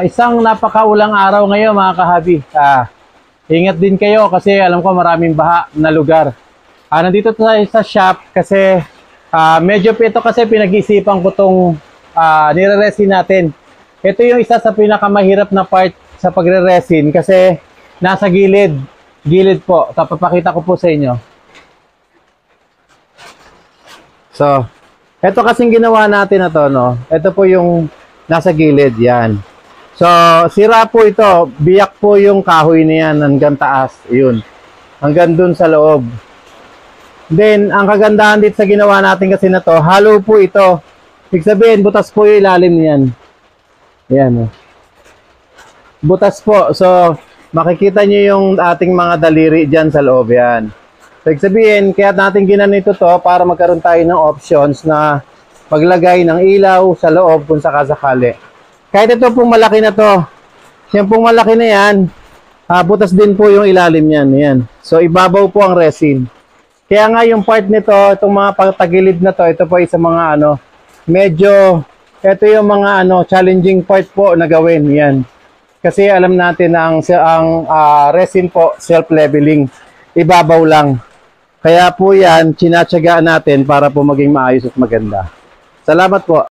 Isang napakaulang araw ngayon mga kahabi. Ingat din kayo kasi alam ko maraming baha na lugar. Nandito tayo sa shop kasi medyo ito kasi pinag-isipan ko itong nire-resin natin. Ito yung isa sa pinakamahirap na part sa pagre-resin kasi nasa gilid. Gilid po. Papakita ko po sa inyo. So, ito kasing ginawa natin na to, no? Ito po yung nasa gilid, yan. So, sira po ito. Biyak po yung kahoy niyan hanggang taas. Yun. Hanggang dun sa loob. Then, ang kagandahan dito sa ginawa natin kasi na to, hollow po ito. Ibig sabihin, butas po yung ilalim niyan. Yan. Butas po. So, makikita nyo yung ating mga daliri dyan sa loob. Yan. So, ibig sabihin, kaya natin ginanito to para magkaroon tayo ng options na paglagay ng ilaw sa loob kung sakasakali. Kahit ito pong malaki na to, yan pong malaki na yan, butas din po yung ilalim yan. Yan. So, ibabaw po ang resin. Kaya nga yung part nito, itong mga pagtagilid na to, ito po isa mga medyo, ito yung mga challenging part po na gawin. Yan. Kasi alam natin na ang resin po, self-leveling. Ibabaw lang. Kaya po yan, tinatsagaan natin para po maging maayos at maganda. Salamat po.